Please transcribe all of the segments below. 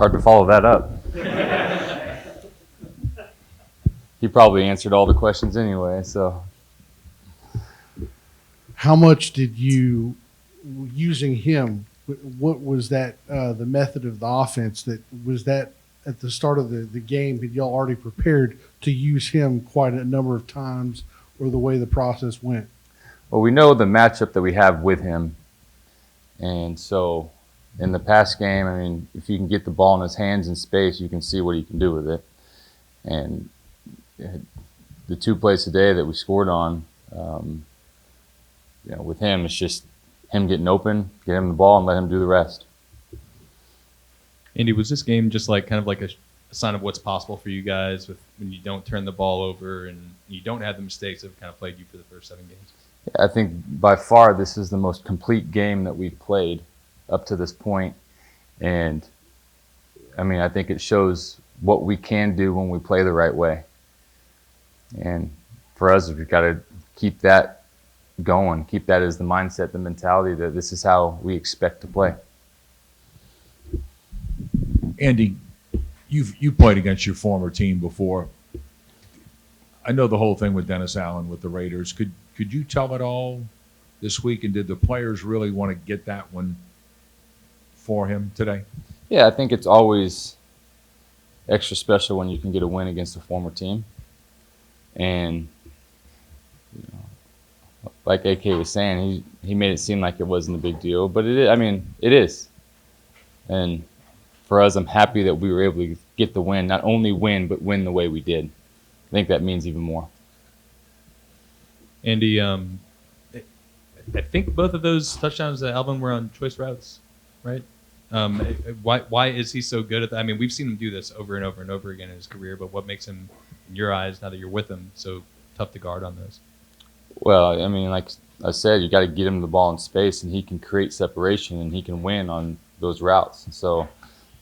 Hard to follow that up. He probably answered all the questions anyway, so. How much did you, using him, what was that, the method of the offense that was that at the start of the game, had y'all already prepared to use him quite a number of times, or the way the process went? Well, we know the matchup that we have with him. And so in the past game, I mean, if you can get the ball in his hands in space, you can see what he can do with it. And the 2 plays today that we scored on, with him, it's just him getting open, get him the ball, and let him do the rest. Andy, was this game just like kind of like a sign of what's possible for you guys when you don't turn the ball over and you don't have the mistakes that have kind of plagued you for the first 7 games? I think by far this is the most complete game that we've played up to this point. And, I mean, I think it shows what we can do when we play the right way. And for us, we've got to keep that going, keep that as the mindset, the mentality that this is how we expect to play. Andy, you've played against your former team before. I know the whole thing with Dennis Allen with the Raiders. Could you tell it all this week, and did the players really want to get that one for him today? Yeah, I think it's always extra special when you can get a win against a former team. And like AK was saying, he made it seem like it wasn't a big deal, but it is. I mean, it is. And for us, I'm happy that we were able to get the win, not only win, but win the way we did. I think that means even more. Andy, I think both of those touchdowns to Alvin were on choice routes, right? Why is he so good at that? I mean, we've seen him do this over and over and over again in his career, but what makes him, in your eyes, now that you're with him, so tough to guard on those? Well, I mean, like I said, you got to get him the ball in space, and he can create separation, and he can win on those routes. So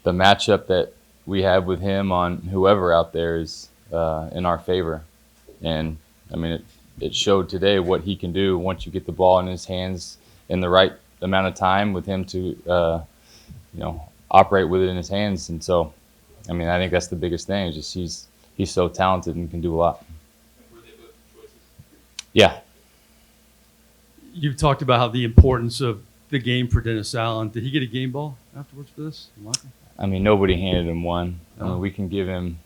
the matchup that we have with him on whoever out there is in our favor. And, I mean, it showed today what he can do once you get the ball in his hands in the right amount of time with him to, operate with it in his hands. And so, I mean, I think that's the biggest thing, is just he's so talented and can do a lot. Were they both choices? Yeah. You've talked about how the importance of the game for Dennis Allen. Did he get a game ball afterwards for this? I mean, nobody handed him one. I mean, we can give him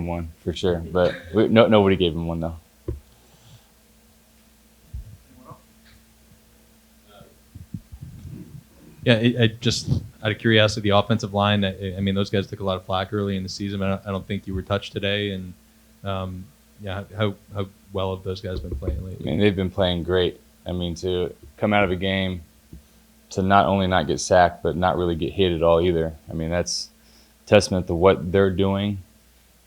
one for sure, but nobody gave him one though. Yeah, just out of curiosity, the offensive line. I mean, those guys took a lot of flack early in the season. I don't think you were touched today. And how well have those guys been playing lately? I mean, they've been playing great. I mean, to come out of a game to not only not get sacked, but not really get hit at all either. I mean, that's testament to what they're doing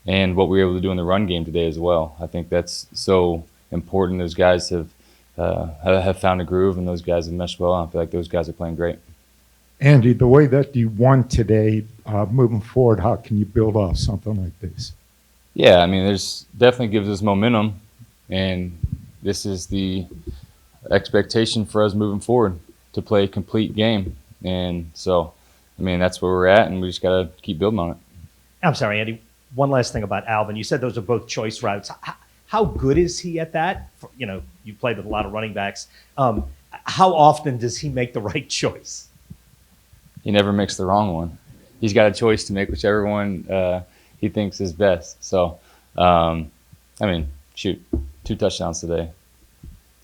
and what we were able to do in the run game today as well. I think that's so important. Those guys have found a groove, and those guys have meshed well. I feel like those guys are playing great. Andy, the way that you won today, moving forward, how can you build off something like this? Yeah, I mean, there's definitely gives us momentum, and this is the expectation for us moving forward to play a complete game. And so, I mean, that's where we're at, and we just got to keep building on it. I'm sorry, Andy. One last thing about Alvin. You said those are both choice routes. How good is he at that? You played with a lot of running backs. How often does he make the right choice? He never makes the wrong one. He's got a choice to make whichever one he thinks is best. So, I mean, shoot, 2 touchdowns today.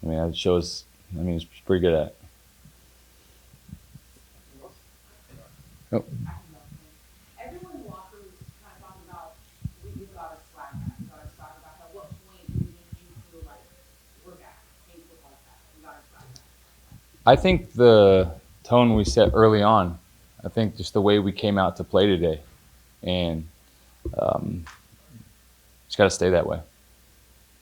I mean, that shows, he's pretty good at it. Oh. Everyone in the locker room is kind of talking about you got us swag back. You got us swag back. At what point did you feel like we're back? Things look like that. You got us swag back. I think the tone we set early on, I think just the way we came out to play today, and just got to stay that way.